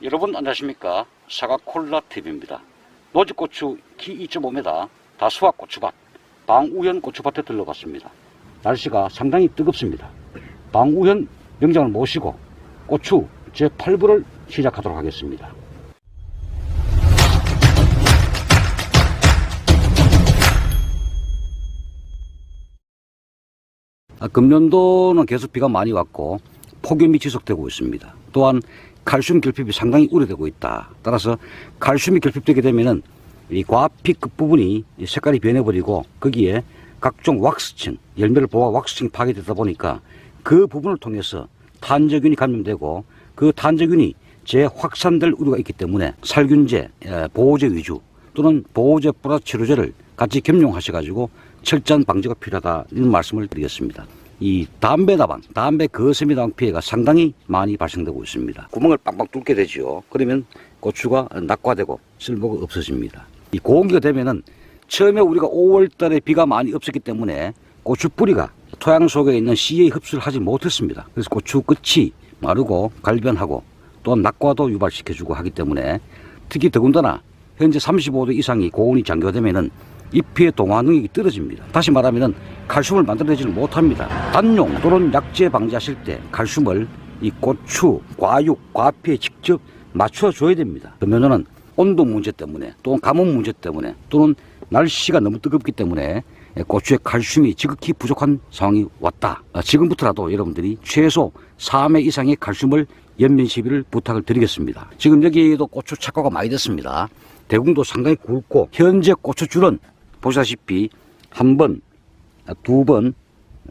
여러분 안녕하십니까. 사과콜라TV입니다. 노지고추 키 2.5m 다수학 고추밭 방우현 고추밭에 들러봤습니다. 날씨가 상당히 뜨겁습니다. 방우현 명장을 모시고 고추 제8부를 시작하도록 하겠습니다. 금년도는 계속 비가 많이 왔고 폭염이 지속되고 있습니다. 또한 칼슘 결핍이 상당히 우려되고 있다. 따라서 칼슘이 결핍되게 되면은 이 과피 끝부분이 색깔이 변해버리고 거기에 각종 왁스층, 열매를 보아 왁스층이 파괴되다 보니까 그 부분을 통해서 탄저균이 감염되고 그 탄저균이 재확산될 우려가 있기 때문에 살균제, 보호제 위주 또는 보호제 플러스 치료제를 같이 겸용하셔가지고 철저한 방지가 필요하다 이런 말씀을 드리겠습니다. 이 담배 다반, 담배 거스미 다방 피해가 상당히 많이 발생되고 있습니다. 구멍을 빵빵 뚫게 되죠. 그러면 고추가 낙과되고 쓸모가 없어집니다. 이 고온기가 되면은 처음에 우리가 5월 달에 비가 많이 없었기 때문에 고추 뿌리가 토양 속에 있는 CA 흡수를 하지 못했습니다. 그래서 고추 끝이 마르고 갈변하고 또 낙과도 유발시켜주고 하기 때문에 특히 더군다나 현재 35도 이상이 고온이 장기화되면은 잎의 동화 능력이 떨어집니다. 다시 말하면 칼슘을 만들어내지를 못합니다. 단용 또는 약재 방지하실 때 칼슘을 이 고추, 과육, 과피에 직접 맞춰줘야 됩니다. 그러면은 온도 문제 때문에 또는 가뭄 문제 때문에 또는 날씨가 너무 뜨겁기 때문에 고추의 칼슘이 지극히 부족한 상황이 왔다. 지금부터라도 여러분들이 최소 3회 이상의 칼슘을 연면 시비를 부탁을 드리겠습니다. 지금 여기도 고추 착과가 많이 됐습니다. 대궁도 상당히 굵고 현재 고추줄은 보시다시피 한 번, 두 번,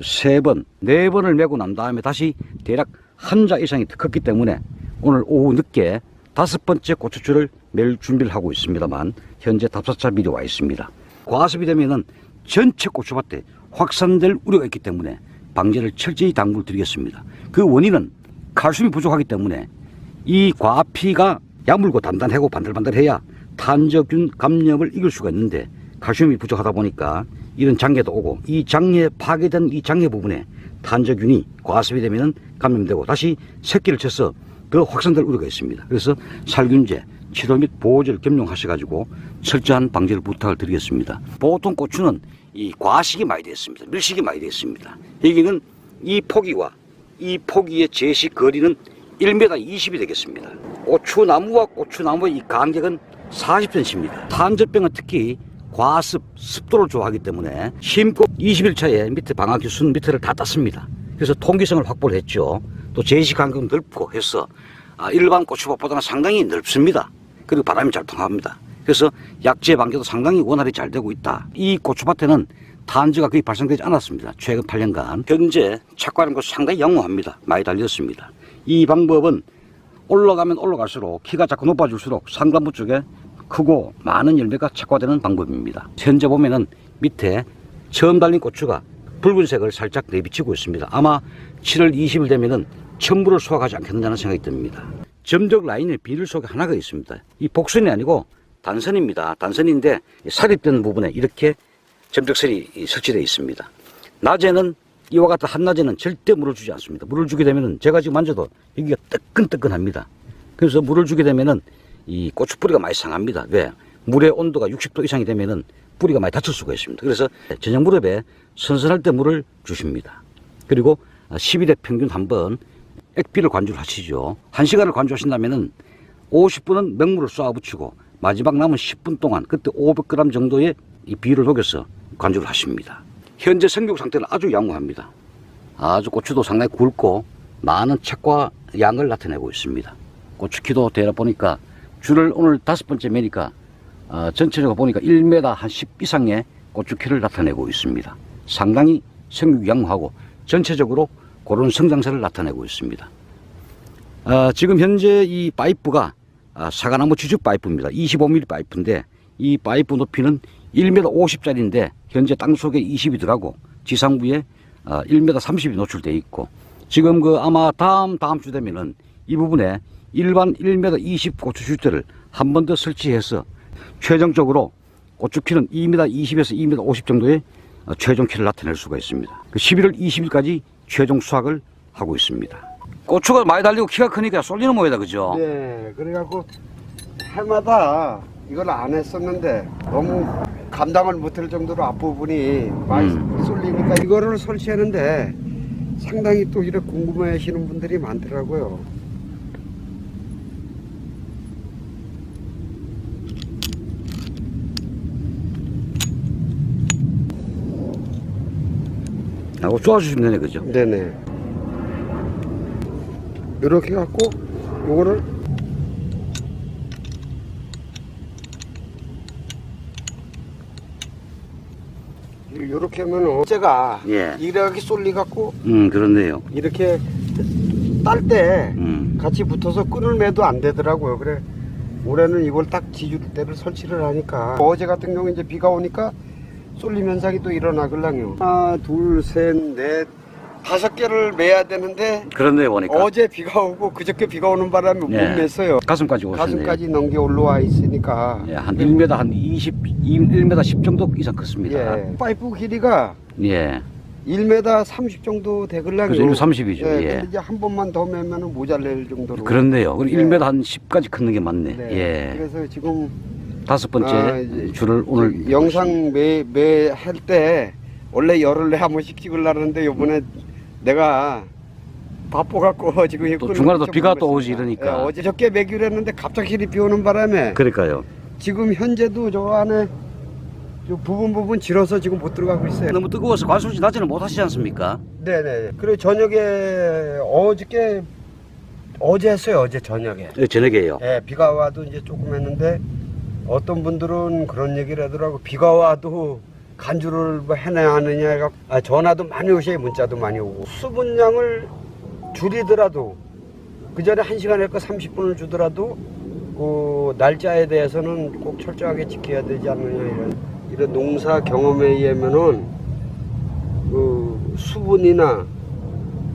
세 번, 네 번을 메고 난 다음에 다시 대략 한 자 이상이 더 컸기 때문에 오늘 오후 늦게 5번째 고추줄을 멜 준비를 하고 있습니다만 현재 5차 미리 와 있습니다. 과습이 되면은 전체 고추밭에 확산될 우려가 있기 때문에 방제를 철저히 당부를 드리겠습니다. 그 원인은 칼슘이 부족하기 때문에 이 과피가 야물고 단단하고 반들반들해야 탄저균 감염을 이길 수가 있는데 칼슘이 부족하다 보니까 이런 장애도 오고 이 장애 파괴된 이 장애 부분에 탄저균이 과습이 되면 감염되고 다시 새끼를 쳐서 더 확산될 우려가 있습니다. 그래서 살균제, 치료 및 보호제를 겸용하셔가지고 철저한 방제를 부탁을 드리겠습니다. 보통 고추는 이 과식이 많이 되어 있습니다. 밀식이 많이 되어 있습니다. 여기는 이 포기와 이 포기의 제시 거리는 1m 20이 되겠습니다. 고추나무와 고추나무의 이 간격은 40cm입니다. 탄저병은 특히 과습, 습도를 좋아하기 때문에 심고 20일 차에 밑에 방아귀 순 밑에를 다 땄습니다. 그래서 통기성을 확보를 했죠. 또 제시 간격은 넓고 해서 일반 고추밭보다는 상당히 넓습니다. 그리고 바람이 잘 통합니다. 그래서 약재 방제도 상당히 원활히 잘 되고 있다. 이 고추밭에는 탄저가 거의 발생되지 않았습니다. 최근 8년간. 현재 착과하는 것이 상당히 양호합니다. 많이 달렸습니다. 이 방법은 올라가면 올라갈수록 키가 자꾸 높아질수록 상단부 쪽에 크고 많은 열매가 착과되는 방법입니다. 현재 보면은 밑에 처음 달린 고추가 붉은색을 살짝 내비치고 있습니다. 아마 7월 20일 되면은 전부를 수확하지 않겠느냐는 생각이 듭니다. 점적 라인에 비늘 속에 하나가 있습니다. 이 복선이 아니고 단선입니다. 단선인데 사립된 부분에 이렇게 점적선이 설치되어 있습니다. 낮에는 이와 같은 한낮에는 절대 물을 주지 않습니다. 물을 주게 되면은 제가 지금 만져도 여기가 뜨끈뜨끈합니다. 그래서 물을 주게 되면은 이 고추 뿌리가 많이 상합니다. 왜? 물의 온도가 60도 이상이 되면은 뿌리가 많이 다칠 수가 있습니다. 그래서 저녁 무렵에 선선할 때 물을 주십니다. 그리고 12대 평균 한번 액비를 관주를 하시죠. 1시간을 관주하신다면은 50분은 맹물을 쏘아 붙이고 마지막 남은 10분 동안 그때 500g 정도의 이 비를 녹여서 관주를 하십니다. 현재 생육 상태는 아주 양호합니다. 아주 고추도 상당히 굵고 많은 착과 양을 나타내고 있습니다. 고추 키도 대략 보니까 줄을 오늘 5번째 매니까 전체적으로 보니까 1m 한 10 이상의 고추 키를 나타내고 있습니다. 상당히 생육이 양호하고 전체적으로 그런 성장세를 나타내고 있습니다. 지금 현재 이 파이프가 사과나무 지주 파이프입니다. 25mm 파이프인데 이 파이프 높이는 1m 50짜리인데 현재 땅속에 20이 들어가고 지상부에 1m 30이 노출되어 있고 지금 아마 다음 주 되면은 이 부분에 일반 1m 20 고추 슈트를 한 번 더 설치해서 최종적으로 고추 키는 2m 20에서 2m 50 정도의 최종 키를 나타낼 수가 있습니다. 11월 20일까지 최종 수확을 하고 있습니다. 고추가 많이 달리고 키가 크니까 쏠리는 모양이다, 그죠? 네, 그래갖고 해마다 이걸 안 했었는데 너무 감당을 못할 정도로 앞부분이 많이 쏠리니까 이거를 설치하는데 상당히 또 이렇게 궁금해 하시는 분들이 많더라고요. 하고 쏘아주시면 되네, 그죠? 네네. 이렇게 갖고 요거를 이렇게 하면 어제가 예. 이렇게 쏠리 갖고 그렇네요. 이렇게 딸 때 음. 같이 붙어서 끈을 매도 안 되더라고요. 그래 올해는 이걸 딱 지주대를 설치를 하니까 어제 같은 경우 이제 비가 오니까 쏠림 현상이 또 일어나길랑요. 하나, 둘, 셋, 넷, 5개를 매야 되는데 그렇네요, 보니까. 어제 비가 오고 그저께 비가 오는 바람에 못 예. 맸어요. 가슴까지 오셨네요. 가슴까지 넘겨 올라와 있으니까. 예, 한 1m 한 1m 10 정도 이상 컸습니다. 예. 파이프 길이가 예. 1m 30 정도 되길랑요. 그래서 1m 30이죠. 예. 예. 근데 이제 한 번만 더 매면은 모자랄 정도로. 그렇네요. 그리고 예. 1m 한 10까지 컸는 게 맞네. 네. 예. 그래서 지금 5번째 이제 줄을 오늘 영상 매 할 때 원래 열흘 내에 한 번씩 찍으려는데 요번에 내가 바빠갖고 지금 또 끈을 중간에 또 좀 비가 또 모르겠습니다. 오지 이러니까. 예, 어제 저께 매기로 했는데 갑자기 비 오는 바람에 그러니까요. 지금 현재도 저 안에 저 부분 질어서 지금 못 들어가고 있어요. 너무 뜨거워서 관수지 낮에는 못 하시지 않습니까? 네네. 그리고 저녁에 어제 했어요. 어제 저녁에. 네, 저녁에요. 예, 비가 와도 이제 조금 했는데 어떤 분들은 그런 얘기를 하더라고. 비가 와도 간주를 뭐 해내야 하느냐. 전화도 많이 오셔요. 문자도 많이 오고. 수분량을 줄이더라도 그 전에 1시간 할 거 30분을 주더라도 그 날짜에 대해서는 꼭 철저하게 지켜야 되지 않느냐 이런 농사 경험에 의하면은 그 수분이나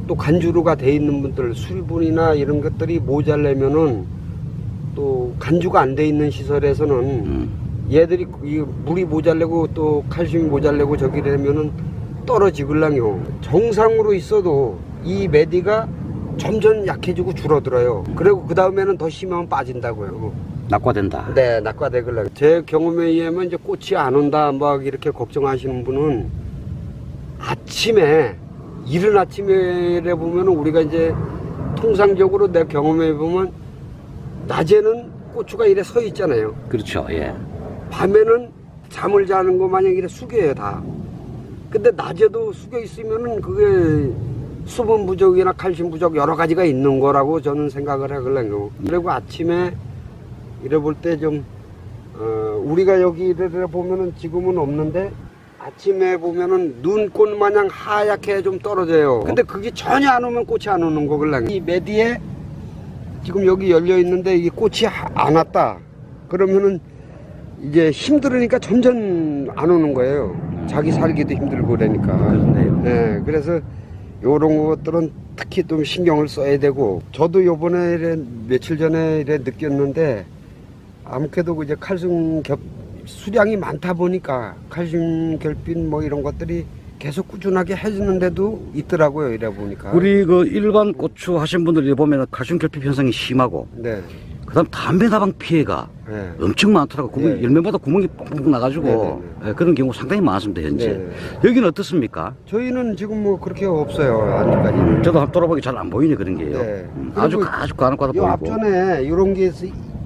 또 간주로가 돼 있는 분들 수분이나 이런 것들이 모자라면은 또 간주가 안 돼 있는 시설에서는 얘들이 이 물이 모자라고 또 칼슘이 모자라고 저기 되면은 떨어지글랑요. 정상으로 있어도 이 메디가 점점 약해지고 줄어들어요. 그리고 그 다음에는 더 심하면 빠진다고요. 낙과된다. 네, 낙과되글랑. 제 경험에 의하면 이제 꽃이 안 온다 막 이렇게 걱정하시는 분은 아침에 이른 아침에 보면은 우리가 이제 통상적으로 내 경험해 보면 낮에는 고추가 이래 서 있잖아요. 그렇죠. 예. 밤에는 잠을 자는 거 마냥 이래 숙여요 다. 근데 낮에도 숙여 있으면은 그게 수분 부족이나 칼슘 부족 여러 가지가 있는 거라고 저는 생각을 하거든요. 그리고 아침에 이래 볼 때 좀 우리가 여기 이래 보면은 지금은 없는데 아침에 보면은 눈꽃 마냥 하얗게 좀 떨어져요. 근데 그게 전혀 안 오면 꽃이 안 오는 거거든요. 이 메디에 지금 여기 열려 있는데 이 꽃이 안 왔다 그러면은 이제 힘들으니까 점점 안 오는 거예요. 자기 살기도 힘들고 그러니까. 그렇네요. 네, 그래서 요런 것들은 특히 좀 신경을 써야 되고, 저도 요번에 이래 며칠 전에 이래 느꼈는데 아무래도 이제 칼슘 수량이 많다 보니까 칼슘 결핍 뭐 이런 것들이 계속 꾸준하게 해주는데도 있더라고요. 이래 보니까. 우리 그 일반 고추 하신 분들이 보면 칼슘 결핍 현상이 심하고, 네. 그다음 담배 나방 피해가 네. 엄청 많더라고. 구멍, 네. 열매마다 구멍이 뻥뻥 나가지고 네. 예, 그런 경우 상당히 많습니다 현재. 네. 여기는 어떻습니까? 저희는 지금 뭐 그렇게 없어요. 아직까지. 저도 한번 돌아보기 잘 안 보이네 그런 게요. 네. 아주 그리고 간혹가다 이 보이고. 앞전에 이런 게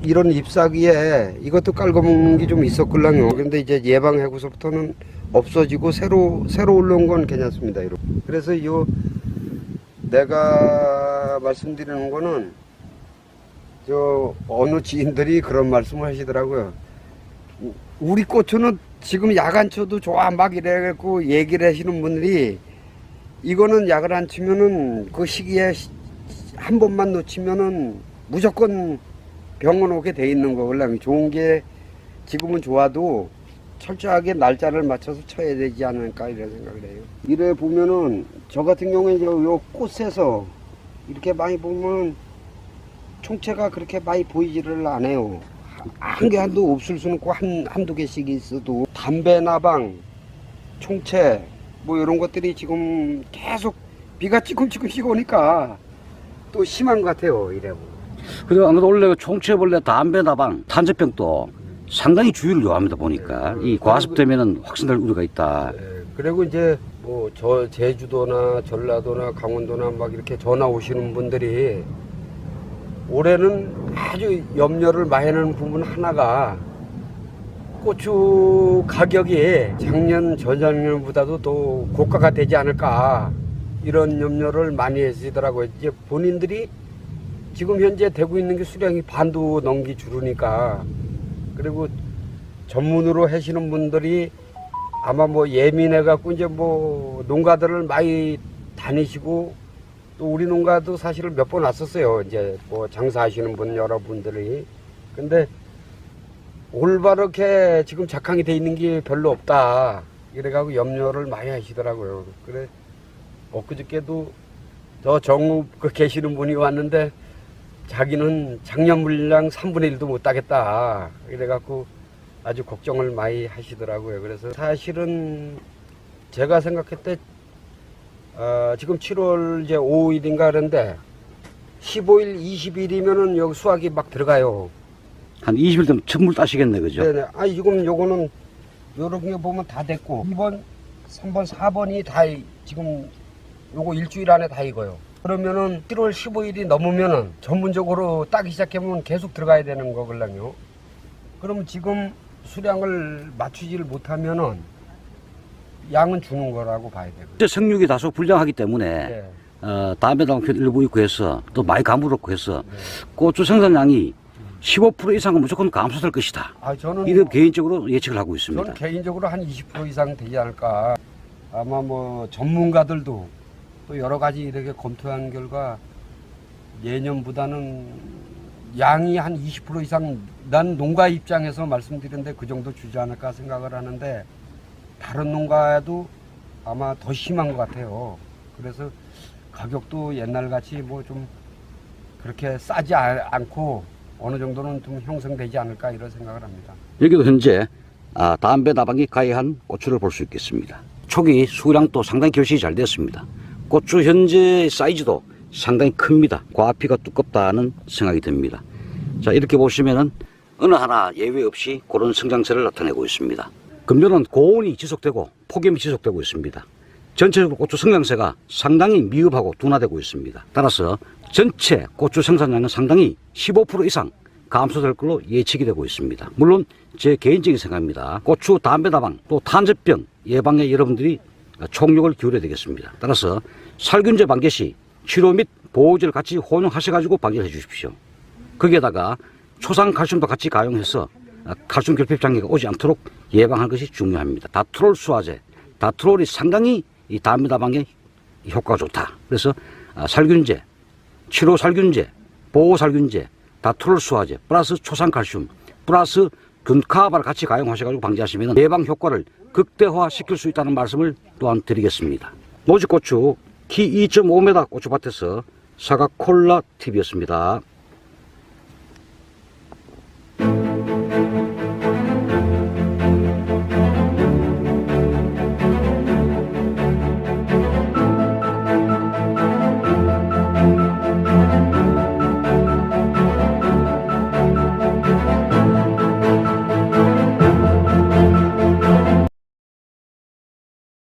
이런 잎사귀에 이것도 깔고 먹는 게 좀 있었걸랑요. 근데 이제 예방하고서부터는 없어지고 새로 올라온 건 괜찮습니다. 이렇게. 그래서 내가 말씀드리는 거는 저 어느 지인들이 그런 말씀을 하시더라고요. 우리 고추는 지금 약 안 쳐도 좋아 막 이래갖고 얘기를 하시는 분들이, 이거는 약을 안 치면은 그 시기에 한 번만 놓치면은 무조건 병원 오게 돼 있는 거걸랑. 좋은 게 지금은 좋아도 철저하게 날짜를 맞춰서 쳐야 되지 않을까 이런 생각을 해요. 이래 보면은 저 같은 경우에 요 꽃에서 이렇게 많이 보면 총체가 그렇게 많이 보이지를 않아요. 한 개 한두 없을 수는 있고 한두 개씩 있어도 담배 나방, 총체 뭐 이런 것들이 지금 계속 비가 찌끔찌끔씩 오니까 또 심한 것 같아요. 이래고. 그리고 아무래도 원래 총체벌레, 담배, 나방, 탄저병도 상당히 주의를 요합니다. 보니까 이 과습되면은 확산될 우려가 있다. 그리고 이제 뭐 저 제주도나 전라도나 강원도나 막 이렇게 전화 오시는 분들이 올해는 아주 염려를 많이 하는 부분 하나가 고추 가격이 작년 전작년보다도 더 고가가 되지 않을까 이런 염려를 많이 하시더라고요. 이제 본인들이 지금 현재 되고 있는 게 수량이 반도 넘기 주르니까, 그리고 전문으로 하시는 분들이 아마 뭐 예민해갖고 이제 뭐 농가들을 많이 다니시고, 또 우리 농가도 사실은 몇 번 왔었어요. 이제 뭐 장사하시는 분 여러분들이. 근데 올바르게 지금 작황이 돼 있는 게 별로 없다. 이래가지고 염려를 많이 하시더라고요. 그래 엊그저께도 저 정읍 계시는 분이 왔는데 자기는 작년 물량 3분의 1도 못 따겠다. 이래갖고 아주 걱정을 많이 하시더라고요. 그래서 사실은 제가 생각할 때 지금 7월 이제 5일인가 그런데 15일, 20일이면은 여기 수확이 막 들어가요. 한 20일 되면 천물 따시겠네, 그죠? 네네. 아, 지금 요거는 요런 게 보면 다 됐고 2번, 3번, 4번이 다 지금 요거 일주일 안에 다 익어요. 그러면은 7월 15일이 넘으면은 전문적으로 따기 시작하면 계속 들어가야 되는 거거든요. 그러면 지금 수량을 맞추지를 못하면은 양은 주는 거라고 봐야 되고. 생육이 다소 불량하기 때문에 네. 담배 나무편 일부 있고 해서 또 많이 가물었고 해서 네. 고추 생산량이 15% 이상은 무조건 감소될 것이다. 아, 저는 이런 개인적으로 예측을 하고 있습니다. 저는 개인적으로 한 20% 이상 되지 않을까. 아마 뭐 전문가들도 또 여러 가지 이렇게 검토한 결과 예년보다는 양이 한 20% 이상, 난 농가 입장에서 말씀드렸는데 그 정도 주지 않을까 생각을 하는데 다른 농가에도 아마 더 심한 것 같아요. 그래서 가격도 옛날같이 뭐 좀 그렇게 싸지 않고 어느 정도는 좀 형성되지 않을까 이런 생각을 합니다. 여기도 현재 담배 나방이 가해한 고추를 볼 수 있겠습니다. 초기 수량도 상당히 결실이 잘 됐습니다. 고추 현재 사이즈도 상당히 큽니다. 과피가 두껍다는 생각이 듭니다. 자, 이렇게 보시면은 어느 하나 예외 없이 그런 성장세를 나타내고 있습니다. 금년은 고온이 지속되고 폭염이 지속되고 있습니다. 전체적으로 고추 성장세가 상당히 미흡하고 둔화되고 있습니다. 따라서 전체 고추 생산량은 상당히 15% 이상 감소될 걸로 예측이 되고 있습니다. 물론 제 개인적인 생각입니다. 고추, 담배 나방, 또 탄저병 예방에 여러분들이 총력을 기울여야 되겠습니다. 따라서 살균제 방제 시 치료 및 보호제를 같이 혼용하셔가지고 방제를 해주십시오. 거기에다가 초산 칼슘도 같이 가용해서 칼슘 결핍 장애가 오지 않도록 예방하는 것이 중요합니다. 다트롤 수화제, 다트롤이 상당히 이 담배 나방에 효과가 좋다. 그래서 살균제, 치료 살균제, 보호 살균제, 다트롤 수화제, 플러스 초산 칼슘, 플러스 균카바를 같이 가용하셔가지고 방제하시면 예방 효과를 극대화시킬 수 있다는 말씀을 또한 드리겠습니다. 노지고추 키 2.5m 고추밭에서 사과콜라 TV였습니다.